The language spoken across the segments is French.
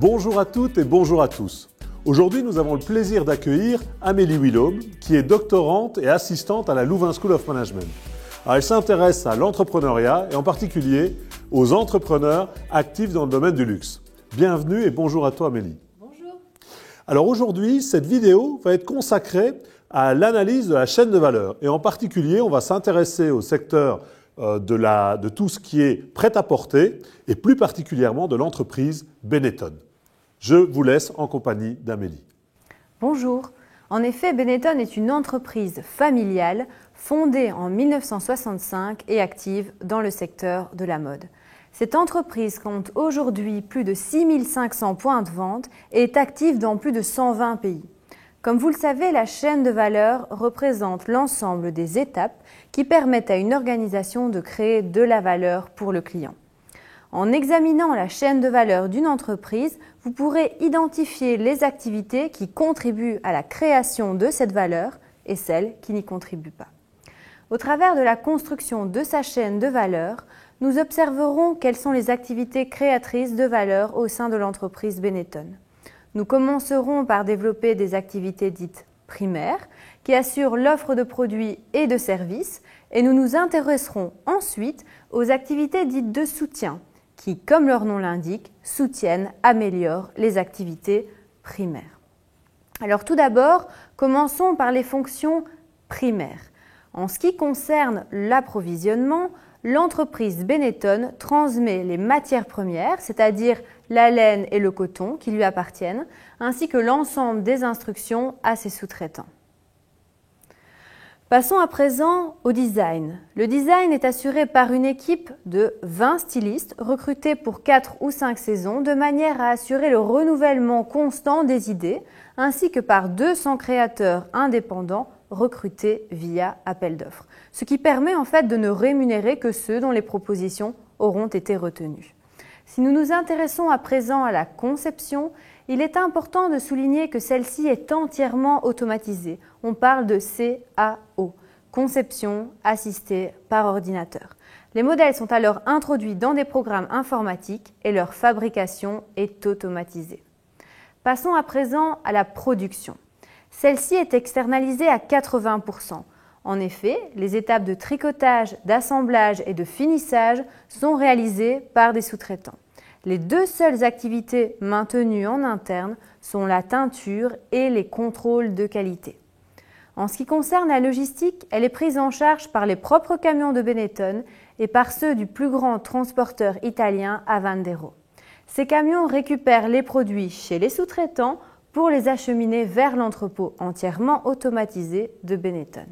Bonjour à toutes et bonjour à tous. Aujourd'hui, nous avons le plaisir d'accueillir Amélie Willaume, qui est doctorante et assistante à la Louvain School of Management. Alors, elle s'intéresse à l'entrepreneuriat et en particulier aux entrepreneurs actifs dans le domaine du luxe. Bienvenue et bonjour à toi Amélie. Bonjour. Alors aujourd'hui, cette vidéo va être consacrée à l'analyse de la chaîne de valeur et en particulier, on va s'intéresser au secteur de tout ce qui est prêt-à-porter et plus particulièrement de l'entreprise Benetton. Je vous laisse en compagnie d'Amélie. Bonjour. En effet, Benetton est une entreprise familiale fondée en 1965 et active dans le secteur de la mode. Cette entreprise compte aujourd'hui plus de 6500 points de vente et est active dans plus de 120 pays. Comme vous le savez, la chaîne de valeur représente l'ensemble des étapes qui permettent à une organisation de créer de la valeur pour le client. En examinant la chaîne de valeur d'une entreprise, vous pourrez identifier les activités qui contribuent à la création de cette valeur et celles qui n'y contribuent pas. Au travers de la construction de sa chaîne de valeur, nous observerons quelles sont les activités créatrices de valeur au sein de l'entreprise Benetton. Nous commencerons par développer des activités dites primaires qui assurent l'offre de produits et de services et nous nous intéresserons ensuite aux activités dites de soutien qui, comme leur nom l'indique, soutiennent, améliorent les activités primaires. Alors tout d'abord, commençons par les fonctions primaires. En ce qui concerne l'approvisionnement, l'entreprise Benetton transmet les matières premières, c'est-à-dire la laine et le coton qui lui appartiennent, ainsi que l'ensemble des instructions à ses sous-traitants. Passons à présent au design. Le design est assuré par une équipe de 20 stylistes recrutés pour 4 ou 5 saisons de manière à assurer le renouvellement constant des idées, ainsi que par 200 créateurs indépendants recrutés via appel d'offres, ce qui permet en fait de ne rémunérer que ceux dont les propositions auront été retenues. Si nous nous intéressons à présent à la conception, il est important de souligner que celle-ci est entièrement automatisée. On parle de CAO, conception assistée par ordinateur. Les modèles sont alors introduits dans des programmes informatiques et leur fabrication est automatisée. Passons à présent à la production. Celle-ci est externalisée à 80%. En effet, les étapes de tricotage, d'assemblage et de finissage sont réalisées par des sous-traitants. Les deux seules activités maintenues en interne sont la teinture et les contrôles de qualité. En ce qui concerne la logistique, elle est prise en charge par les propres camions de Benetton et par ceux du plus grand transporteur italien Avandero. Ces camions récupèrent les produits chez les sous-traitants pour les acheminer vers l'entrepôt entièrement automatisé de Benetton.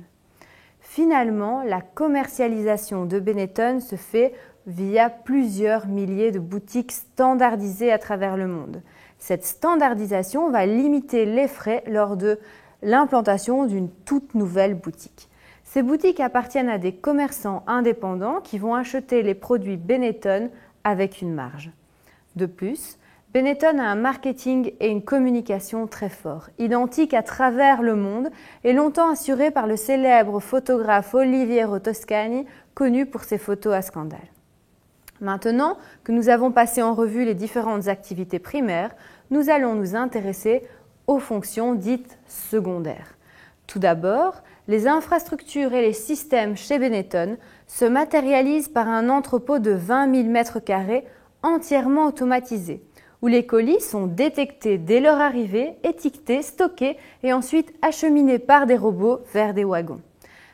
Finalement, la commercialisation de Benetton se fait via plusieurs milliers de boutiques standardisées à travers le monde. Cette standardisation va limiter les frais lors de l'implantation d'une toute nouvelle boutique. Ces boutiques appartiennent à des commerçants indépendants qui vont acheter les produits Benetton avec une marge. De plus, Benetton a un marketing et une communication très forts, identiques à travers le monde et longtemps assurés par le célèbre photographe Oliviero Toscani, connu pour ses photos à scandale. Maintenant que nous avons passé en revue les différentes activités primaires, nous allons nous intéresser aux fonctions dites secondaires. Tout d'abord, les infrastructures et les systèmes chez Benetton se matérialisent par un entrepôt de 20 000 m² entièrement automatisé, où les colis sont détectés dès leur arrivée, étiquetés, stockés et ensuite acheminés par des robots vers des wagons.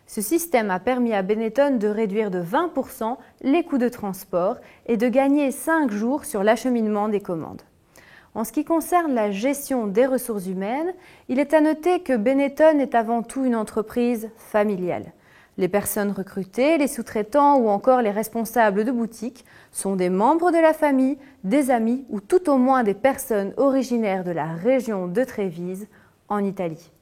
Ce système a permis à Benetton de réduire de 20% les coûts de transport et de gagner 5 jours sur l'acheminement des commandes. En ce qui concerne la gestion des ressources humaines, il est à noter que Benetton est avant tout une entreprise familiale. Les personnes recrutées, les sous-traitants ou encore les responsables de boutique sont des membres de la famille, des amis ou tout au moins des personnes originaires de la région de Trévise en Italie.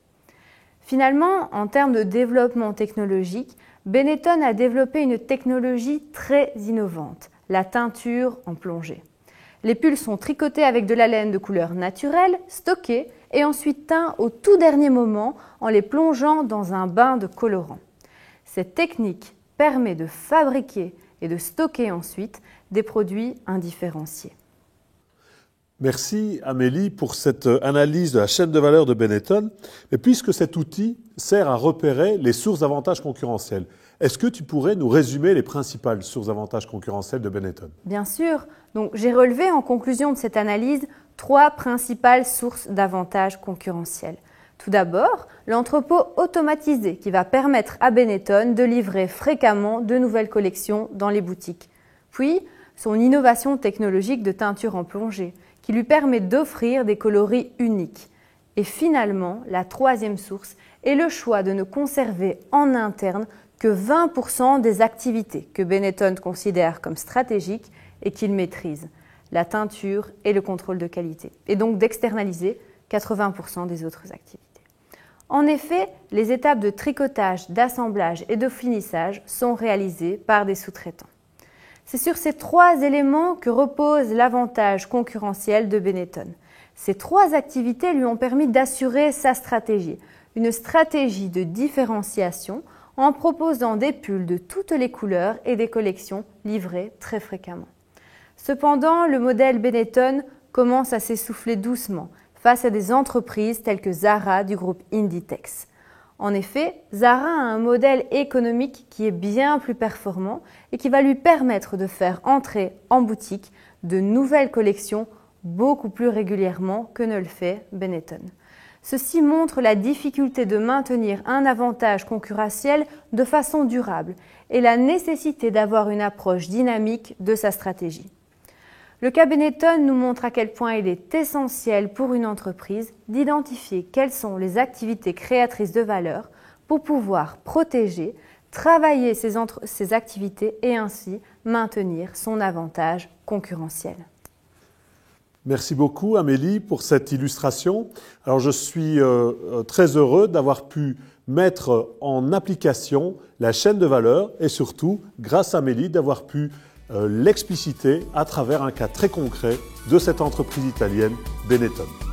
Finalement, en termes de développement technologique, Benetton a développé une technologie très innovante, la teinture en plongée. Les pulls sont tricotés avec de la laine de couleur naturelle, stockés et ensuite teints au tout dernier moment en les plongeant dans un bain de colorant. Cette technique permet de fabriquer et de stocker ensuite des produits indifférenciés. Merci Amélie pour cette analyse de la chaîne de valeur de Benetton. Mais puisque cet outil sert à repérer les sources d'avantages concurrentiels, est-ce que tu pourrais nous résumer les principales sources d'avantages concurrentiels de Benetton? Bien sûr. Donc, j'ai relevé en conclusion de cette analyse 3 principales sources d'avantages concurrentiels. Tout d'abord, l'entrepôt automatisé qui va permettre à Benetton de livrer fréquemment de nouvelles collections dans les boutiques. Puis, son innovation technologique de teinture en plongée qui lui permet d'offrir des coloris uniques. Et finalement, la 3e source est le choix de ne conserver en interne que 20% des activités que Benetton considère comme stratégiques et qu'il maîtrise, la teinture et le contrôle de qualité, et donc d'externaliser 80% des autres activités. En effet, les étapes de tricotage, d'assemblage et de finissage sont réalisées par des sous-traitants. C'est sur ces 3 éléments que repose l'avantage concurrentiel de Benetton. Ces 3 activités lui ont permis d'assurer sa stratégie, une stratégie de différenciation en proposant des pulls de toutes les couleurs et des collections livrées très fréquemment. Cependant, le modèle Benetton commence à s'essouffler doucement face à des entreprises telles que Zara du groupe Inditex. En effet, Zara a un modèle économique qui est bien plus performant et qui va lui permettre de faire entrer en boutique de nouvelles collections beaucoup plus régulièrement que ne le fait Benetton. Ceci montre la difficulté de maintenir un avantage concurrentiel de façon durable et la nécessité d'avoir une approche dynamique de sa stratégie. Le cas Benetton nous montre à quel point il est essentiel pour une entreprise d'identifier quelles sont les activités créatrices de valeur pour pouvoir protéger, travailler ces activités et ainsi maintenir son avantage concurrentiel. Merci beaucoup Amélie pour cette illustration. Alors je suis très heureux d'avoir pu mettre en application la chaîne de valeur et surtout, grâce à Amélie, d'avoir pu l'expliciter à travers un cas très concret de cette entreprise italienne Benetton.